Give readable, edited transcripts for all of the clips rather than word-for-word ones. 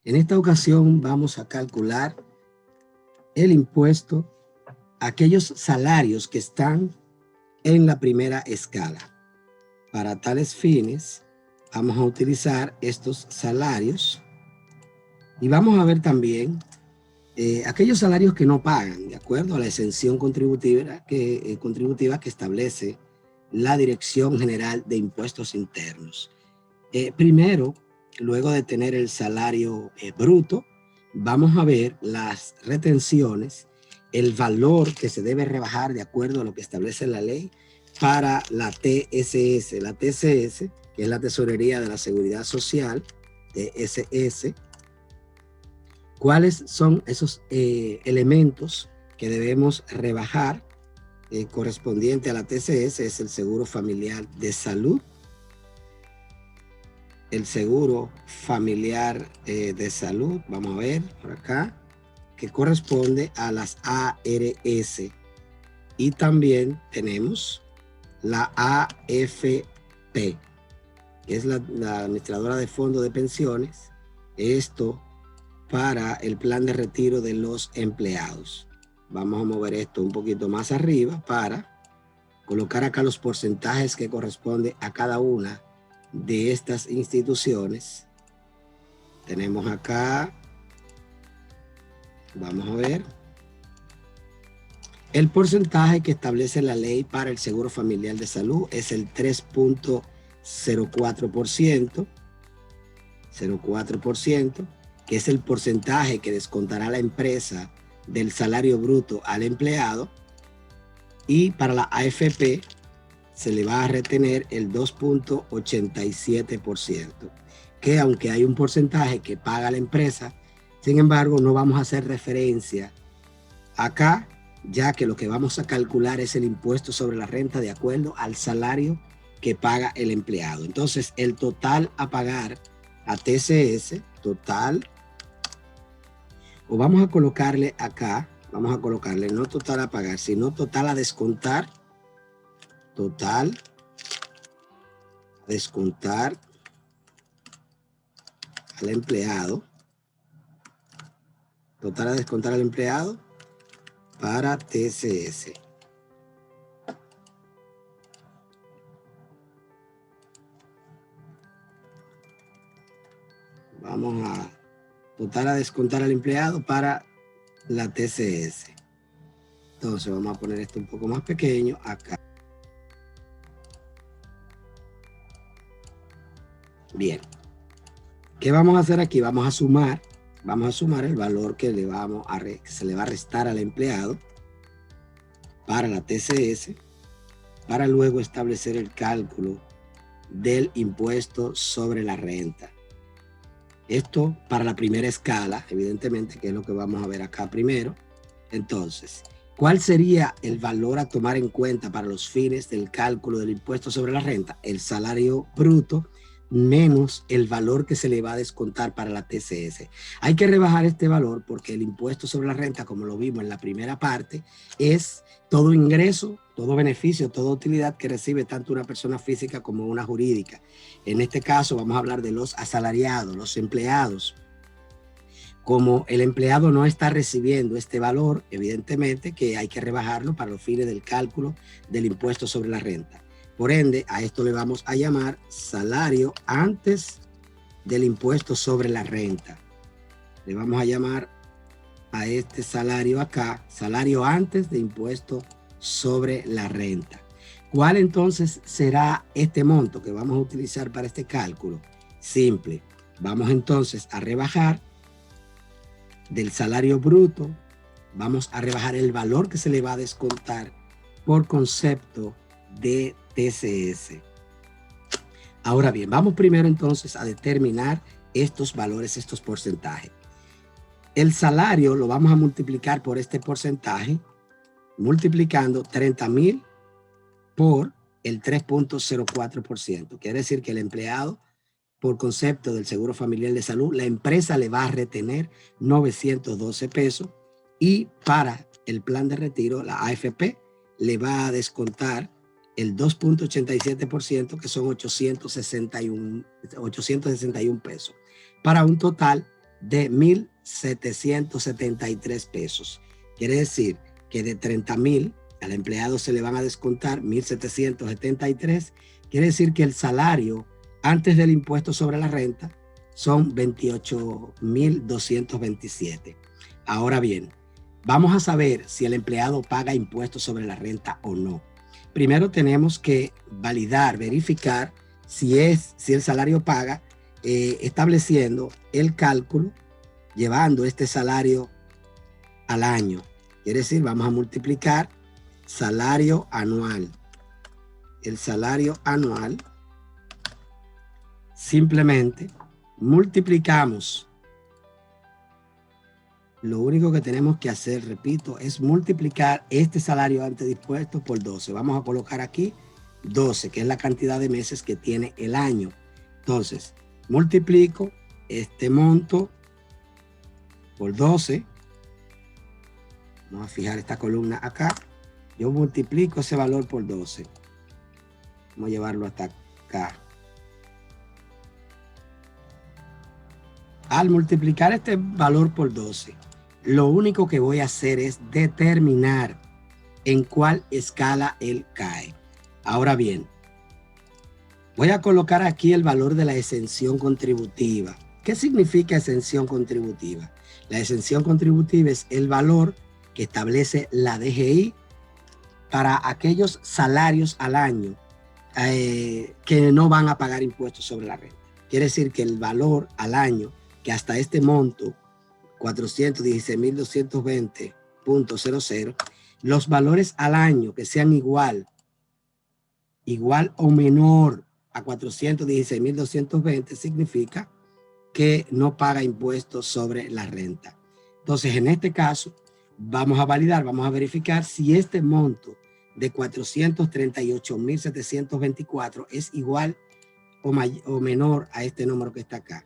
En esta ocasión vamos a calcular el impuesto a aquellos salarios que están en la primera escala. Para tales fines, vamos a utilizar estos salarios y vamos a ver también aquellos salarios que no pagan, de acuerdo a la exención contributiva que establece la Dirección General de Impuestos Internos. Primero, luego de tener el salario bruto, vamos a ver las retenciones, el valor que se debe rebajar de acuerdo a lo que establece la ley para la TSS. La TSS, que es la Tesorería de la Seguridad Social, TSS. ¿Cuáles son esos elementos que debemos rebajar correspondiente a la TSS? Es el seguro familiar de salud, el seguro familiar de salud, vamos a ver por acá, que corresponde a las ARS. Y también tenemos la AFP, que es la administradora de fondos de pensiones. Esto para el plan de retiro de los empleados. Vamos a mover esto un poquito más arriba para colocar acá los porcentajes que corresponde a cada una de estas instituciones. Tenemos acá, vamos a ver, el porcentaje que establece la ley para el seguro familiar de salud es el 3.04%, 0,4%, que es el porcentaje que descontará la empresa del salario bruto al empleado, y para la AFP se le va a retener el 2.87%, que aunque hay un porcentaje que paga la empresa, sin embargo no vamos a hacer referencia acá, ya que lo que vamos a calcular es el impuesto sobre la renta de acuerdo al salario que paga el empleado. Entonces el total a pagar a TSS, total, o vamos a colocarle acá, vamos a colocarle no total a pagar, sino total a descontar, total a descontar al empleado, total a descontar al empleado para TSS. Vamos a total a descontar al empleado para la TCS. Entonces vamos a poner esto un poco más pequeño acá. Bien. ¿Qué vamos a hacer aquí? Vamos a sumar el valor que se le va a restar al empleado para la TCS, para luego establecer el cálculo del impuesto sobre la renta. Esto para la primera escala, evidentemente, que es lo que vamos a ver acá primero. Entonces, ¿cuál sería el valor a tomar en cuenta para los fines del cálculo del impuesto sobre la renta? El salario bruto menos el valor que se le va a descontar para la TCS. Hay que rebajar este valor porque el impuesto sobre la renta, como lo vimos en la primera parte, es todo ingreso, todo beneficio, toda utilidad que recibe tanto una persona física como una jurídica. En este caso vamos a hablar de los asalariados, los empleados. Como el empleado no está recibiendo este valor, evidentemente que hay que rebajarlo para los fines del cálculo del impuesto sobre la renta. Por ende, a esto le vamos a llamar salario antes del impuesto sobre la renta. Le vamos a llamar a este salario acá, salario antes de impuesto sobre la renta. ¿Cuál entonces será este monto que vamos a utilizar para este cálculo? Simple. Vamos entonces a rebajar del salario bruto, vamos a rebajar el valor que se le va a descontar por concepto de TCS. Ahora bien, vamos primero entonces a determinar estos valores, estos porcentajes. El salario lo vamos a multiplicar por este porcentaje, multiplicando 30,000 por el 3.04%. Quiere decir que el empleado, por concepto del Seguro Familiar de Salud, la empresa le va a retener 912 pesos y para el plan de retiro, la AFP, le va a descontar el 2.87%, que son 861 pesos, para un total de 1,773 pesos. Quiere decir que de 30,000 al empleado se le van a descontar 1,773. Quiere decir que el salario antes del impuesto sobre la renta son 28,227. Ahora bien, vamos a saber si el empleado paga impuestos sobre la renta o no. Primero tenemos que validar, verificar si el salario paga, estableciendo el cálculo, llevando este salario al año. Quiere decir, vamos a multiplicar salario anual. El salario anual, simplemente multiplicamos. Lo único que tenemos que hacer, repito, es multiplicar este salario antes de impuestos por 12. Vamos a colocar aquí 12, que es la cantidad de meses que tiene el año. Entonces, multiplico este monto por 12. Vamos a fijar esta columna acá. Yo multiplico ese valor por 12. Vamos a llevarlo hasta acá. Al multiplicar este valor por 12, lo único que voy a hacer es determinar en cuál escala él cae. Ahora bien, voy a colocar aquí el valor de la exención contributiva. ¿Qué significa exención contributiva? La exención contributiva es el valor que establece la DGI para aquellos salarios al año que no van a pagar impuestos sobre la renta. Quiere decir que el valor al año, que hasta este monto, 416,220.00, los valores al año que sean igual o menor a 416,220 significa que no paga impuestos sobre la renta. Entonces, en este caso, vamos a validar, vamos a verificar si este monto de 438,724 es igual o menor a este número que está acá.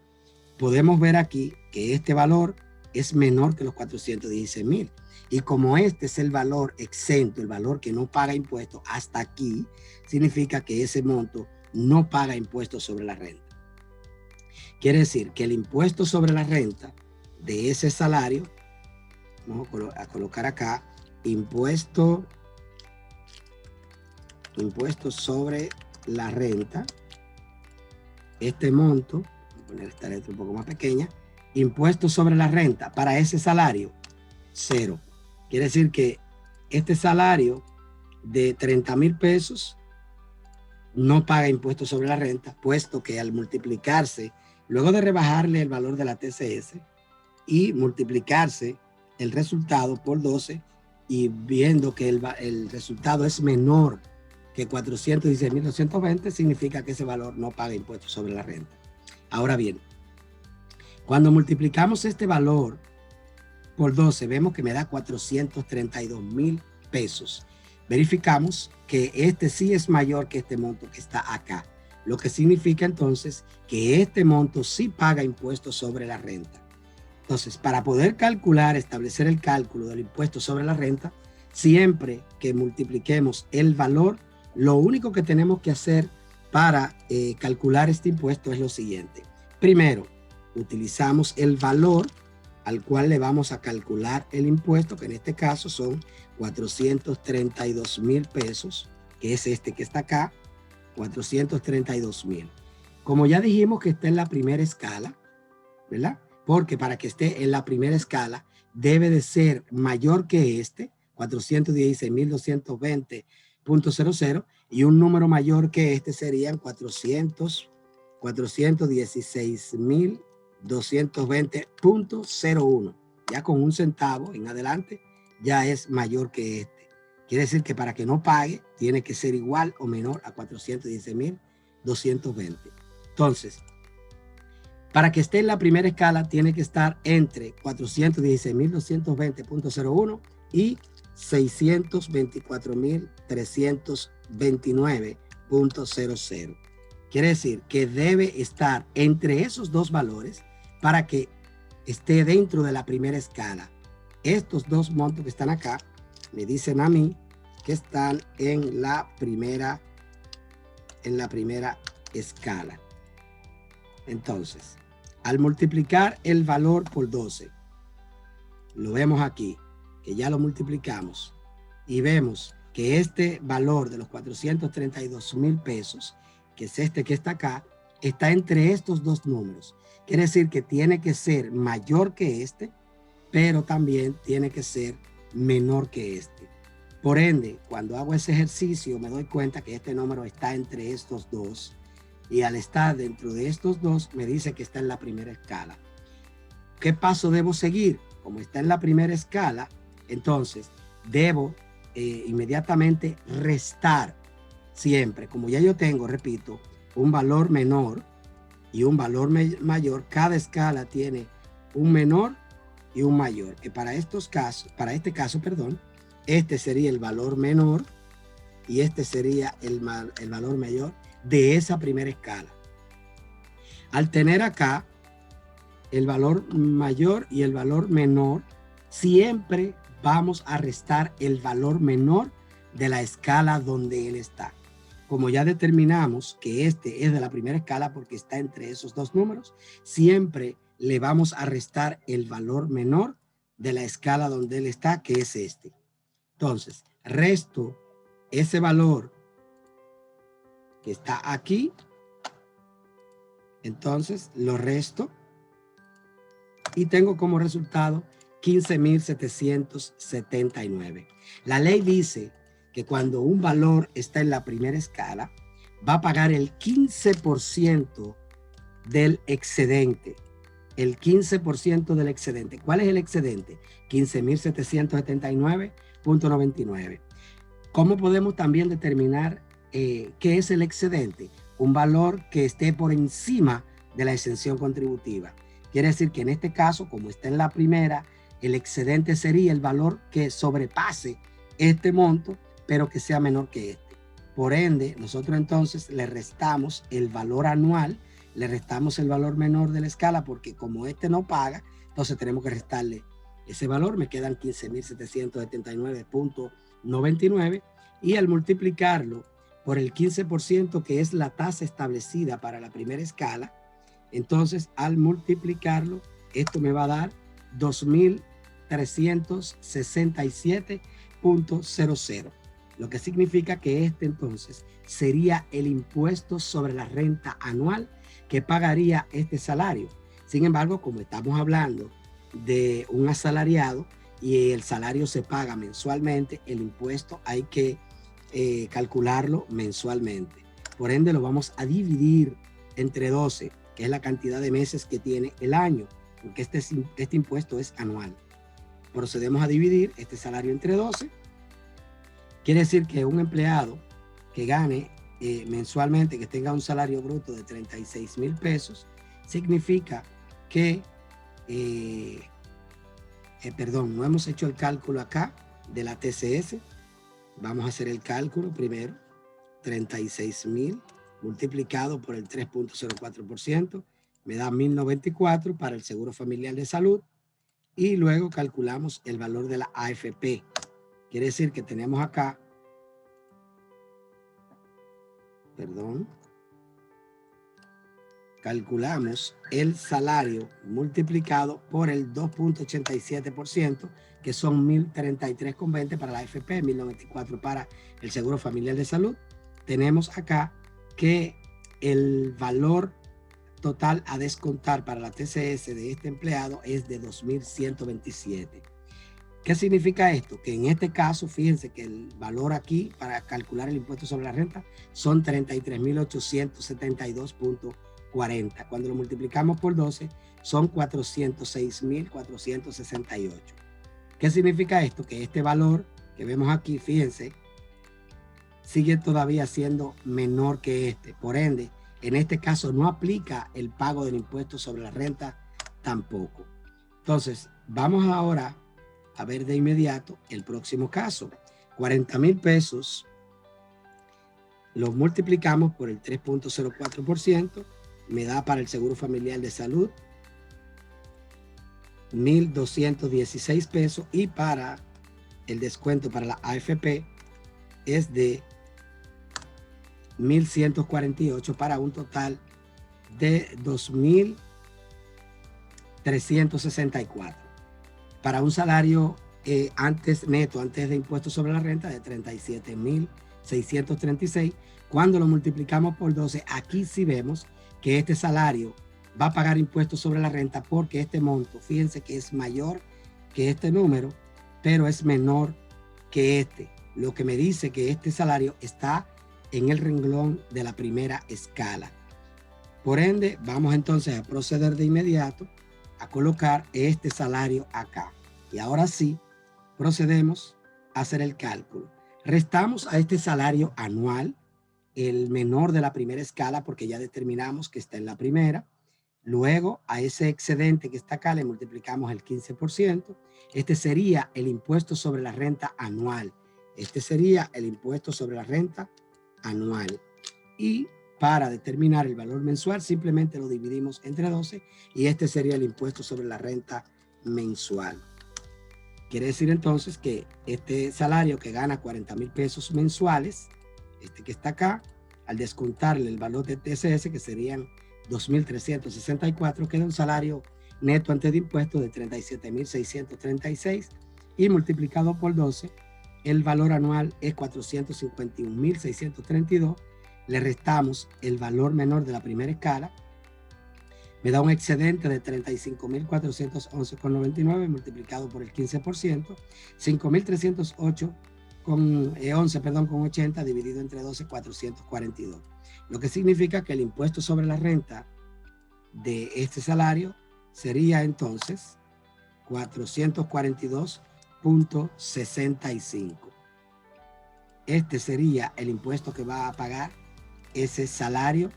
Podemos ver aquí que este valor es menor que los 416,000. Y como este es el valor exento, el valor que no paga impuestos hasta aquí, significa que ese monto no paga impuestos sobre la renta. Quiere decir que el impuesto sobre la renta de ese salario, vamos a colocar acá, impuesto sobre la renta, este monto, voy a poner esta letra un poco más pequeña, impuesto sobre la renta para ese salario, 0. Quiere decir que este salario de 30,000 pesos no paga impuestos sobre la renta, puesto que al multiplicarse, luego de rebajarle el valor de la TCS y multiplicarse el resultado por 12 y viendo que el resultado es menor que 416,220, significa que ese valor no paga impuestos sobre la renta. Ahora bien, cuando multiplicamos este valor por 12, vemos que me da 432,000 pesos. Verificamos que este sí es mayor que este monto que está acá, lo que significa entonces que este monto sí paga impuestos sobre la renta. Entonces, para poder calcular, establecer el cálculo del impuesto sobre la renta, siempre que multipliquemos el valor, lo único que tenemos que hacer para calcular este impuesto es lo siguiente. Primero, utilizamos el valor al cual le vamos a calcular el impuesto, que en este caso son 432,000 pesos, que es este que está acá, 432,000. Como ya dijimos que está en la primera escala, ¿verdad? Porque para que esté en la primera escala debe de ser mayor que este, 416,220.00, y un número mayor que este serían 416,220.01. Ya con un centavo en adelante ya es mayor que este. Quiere decir que para que no pague tiene que ser igual o menor a 416,220. Entonces, para que esté en la primera escala tiene que estar entre 416,220.01 y 624,329.00. Quiere decir que debe estar entre esos dos valores para que esté dentro de la primera escala. Estos dos montos que están acá me dicen a mí que están en la primera escala. Entonces, Al multiplicar el valor por 12, lo vemos aquí, que ya lo multiplicamos y vemos que este valor de los 432,000 pesos, que es este que está acá, está entre estos dos números. Quiere decir que tiene que ser mayor que este, pero también tiene que ser menor que este. Por ende, cuando hago ese ejercicio me doy cuenta que este número está entre estos dos, y al estar dentro de estos dos me dice que está en la primera escala. ¿Qué paso debo seguir? Como está en la primera escala, entonces debo inmediatamente restar siempre. Como ya yo tengo, repito, un valor menor y un valor mayor, cada escala tiene un menor y un mayor, que para estos casos, para este caso, perdón, este sería el valor menor y este sería el valor mayor de esa primera escala. Al tener acá el valor mayor y el valor menor, siempre vamos a restar el valor menor de la escala donde él está. Como ya determinamos que este es de la primera escala porque está entre esos dos números, siempre le vamos a restar el valor menor de la escala donde él está, que es este. Entonces, resto ese valor que está aquí, entonces lo resto y tengo como resultado 15,779. La ley dice que cuando un valor está en la primera escala, va a pagar el 15% del excedente. El 15% del excedente. ¿Cuál es el excedente? 15,779.99. ¿Cómo podemos también determinar qué es el excedente? Un valor que esté por encima de la exención contributiva. Quiere decir que en este caso, como está en la primera, el excedente sería el valor que sobrepase este monto, pero que sea menor que este. Por ende, nosotros entonces le restamos el valor anual, le restamos el valor menor de la escala, porque como este no paga, entonces tenemos que restarle ese valor. Me quedan 15,779.99 y al multiplicarlo por el 15%, que es la tasa establecida para la primera escala, entonces al multiplicarlo, esto me va a dar 2,367.00, lo que significa que este entonces sería el impuesto sobre la renta anual que pagaría este salario. Sin embargo, como estamos hablando de un asalariado y el salario se paga mensualmente, el impuesto hay que calcularlo mensualmente. Por ende, lo vamos a dividir entre 12, que es la cantidad de meses que tiene el año, porque este impuesto es anual. Procedemos a dividir este salario entre 12. Quiere decir que un empleado que gane mensualmente, que tenga un salario bruto de 36,000 pesos, significa que, perdón, no hemos hecho el cálculo acá de la TCS. Vamos a hacer el cálculo primero. 36,000 multiplicado por el 3.04% me da 1,094 para el Seguro Familiar de Salud, y luego calculamos el valor de la AFP. Quiere decir que tenemos acá, perdón, calculamos el salario multiplicado por el 2.87%, que son 1,033,20 para la AFP, 1,094 para el Seguro Familiar de Salud. Tenemos acá que el valor total a descontar para la TCS de este empleado es de 2,127. ¿Qué significa esto? Que en este caso, fíjense que el valor aquí para calcular el impuesto sobre la renta son 33,872.40. Cuando lo multiplicamos por 12 son 406,468. ¿Qué significa esto? Que este valor que vemos aquí, fíjense, sigue todavía siendo menor que este. Por ende, en este caso no aplica el pago del impuesto sobre la renta tampoco. Entonces, vamos ahora a ver de inmediato el próximo caso. 40,000 pesos los multiplicamos por el 3.04%, me da para el Seguro Familiar de Salud 1,216 pesos, y para el descuento para la AFP es de 1,148, para un total de 2,000 364. Para un salario neto, antes de impuestos sobre la renta, de 37.636, cuando lo multiplicamos por 12, aquí sí vemos que este salario va a pagar impuestos sobre la renta porque este monto, fíjense que es mayor que este número, pero es menor que este, lo que me dice que este salario está en el renglón de la primera escala. Por ende, vamos entonces a proceder de inmediato a colocar este salario acá. Y ahora sí, procedemos a hacer el cálculo. Restamos a este salario anual, el menor de la primera escala, porque ya determinamos que está en la primera. Luego, a ese excedente que está acá le multiplicamos el 15%. Este sería el impuesto sobre la renta anual. Este sería el impuesto sobre la renta anual. Y para determinar el valor mensual, simplemente lo dividimos entre 12 y este sería el impuesto sobre la renta mensual. Quiere decir entonces que este salario que gana 40,000 pesos mensuales, este que está acá, al descontarle el valor de TCS, que serían 2.364, queda un salario neto antes de impuestos de 37.636 y multiplicado por 12, el valor anual es 451.632. Le restamos el valor menor de la primera escala, me da un excedente de 35.411,99 multiplicado por el 15%, 5.308 con 80 dividido entre 12, 442. Lo que significa que el impuesto sobre la renta de este salario sería entonces 442.65. Este sería el impuesto que va a pagar ese salario,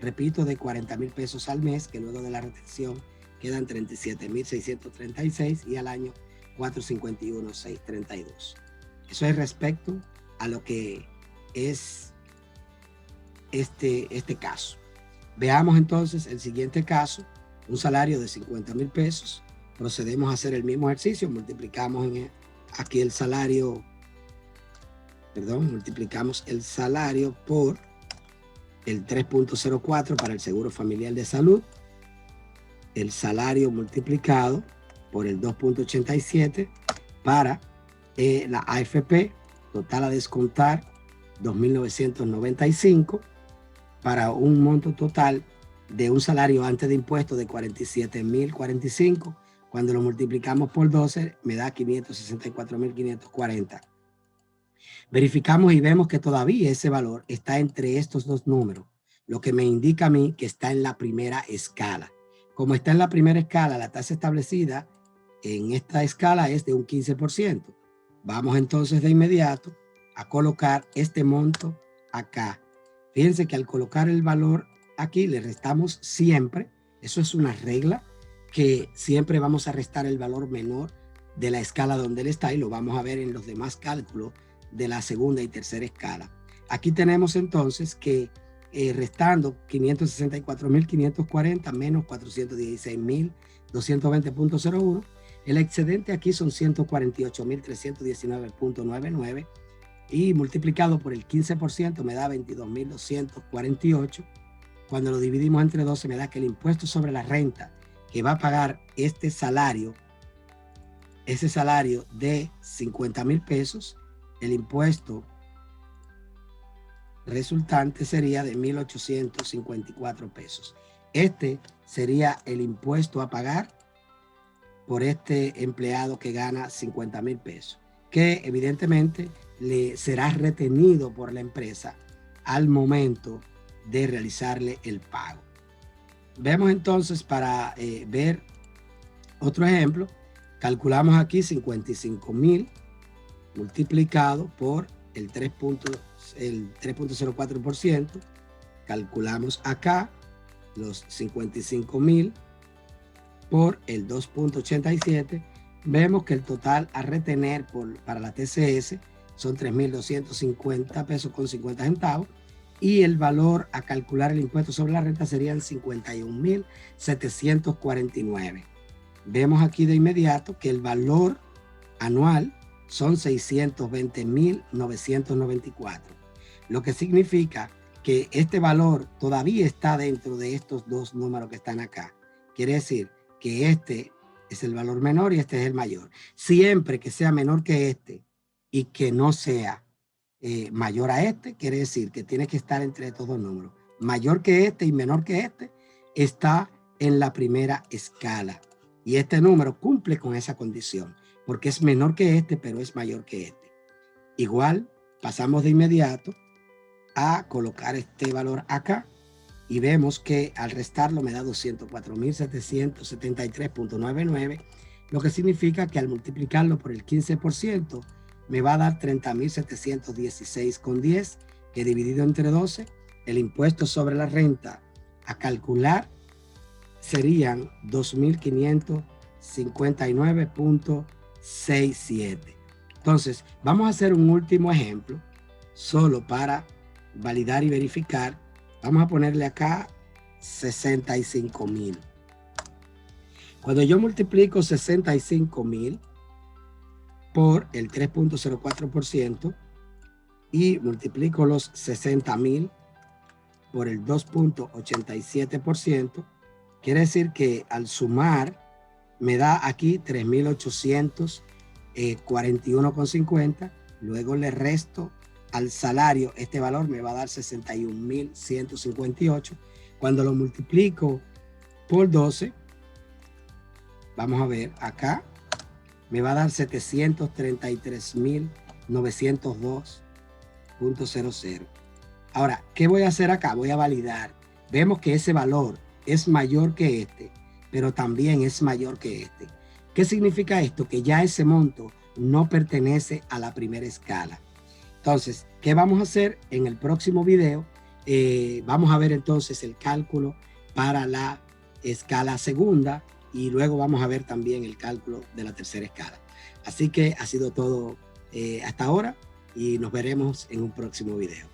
repito, de 40,000 pesos al mes, que luego de la retención quedan 37.636 y al año 451.632. Eso es respecto a lo que es este caso. Veamos entonces el siguiente caso, un salario de 50,000 pesos. Procedemos a hacer el mismo ejercicio, multiplicamos aquí el salario, multiplicamos el salario por el 3.04 para el Seguro Familiar de Salud, el salario multiplicado por el 2.87 para la AFP, total a descontar 2.995 para un monto total de un salario antes de impuestos de 47.045. Cuando lo multiplicamos por 12 me da 564.540. Verificamos y vemos que todavía ese valor está entre estos dos números, lo que me indica a mí que está en la primera escala. Como está en la primera escala, la tasa establecida en esta escala es de un 15%. Vamos entonces de inmediato a colocar este monto acá. Fíjense que al colocar el valor aquí le restamos siempre, eso es una regla, que siempre vamos a restar el valor menor de la escala donde él está y lo vamos a ver en los demás cálculos de la segunda y tercera escala. Aquí tenemos entonces que restando 564.540 menos 416.220.01, el excedente aquí son 148.319.99 y multiplicado por el 15% me da 22.248. Cuando lo dividimos entre 12 me da que el impuesto sobre la renta que va a pagar este salario, ese salario de 50,000 pesos, el impuesto resultante sería de 1.854 pesos. Este sería el impuesto a pagar por este empleado que gana 50,000 pesos, que evidentemente le será retenido por la empresa al momento de realizarle el pago. Vemos entonces para ver otro ejemplo, calculamos aquí 55,000 multiplicado por el 3.04%, calculamos acá los 55,000 por el 2.87, vemos que el total a retener para la TCS son 3.250 pesos con 50 centavos y el valor a calcular el impuesto sobre la renta serían 51.749. Vemos aquí de inmediato que el valor anual son 620.994, lo que significa que este valor todavía está dentro de estos dos números que están acá. Quiere decir que este es el valor menor y este es el mayor. Siempre que sea menor que este y que no sea mayor a este, quiere decir que tiene que estar entre estos dos números. Mayor que este y menor que este está en la primera escala. Y este número cumple con esa condición, porque es menor que este, pero es mayor que este. Igual, pasamos de inmediato a colocar este valor acá y vemos que al restarlo me da 204.773.99, lo que significa que al multiplicarlo por el 15% me va a dar 30.716,10, que dividido entre 12, el impuesto sobre la renta a calcular serían 2.559.67. Entonces, vamos a hacer un último ejemplo, solo para validar y verificar. Vamos a ponerle acá 65.000. Cuando yo multiplico 65.000 por el 3.04% y multiplico los 60.000 por el 2.87%, quiere decir que al sumar me da aquí 3.841,50. Luego le resto al salario este valor, me va a dar 61.158. Cuando lo multiplico por 12, vamos a ver acá, me va a dar 733.902.00. Ahora, ¿qué voy a hacer acá? Voy a validar. Vemos que ese valor es mayor que este, pero también es mayor que este. ¿Qué significa esto? Que ya ese monto no pertenece a la primera escala. Entonces, ¿qué vamos a hacer en el próximo video? Vamos a ver entonces el cálculo para la escala segunda y luego vamos a ver también el cálculo de la tercera escala. Así que ha sido todo hasta ahora y nos veremos en un próximo video.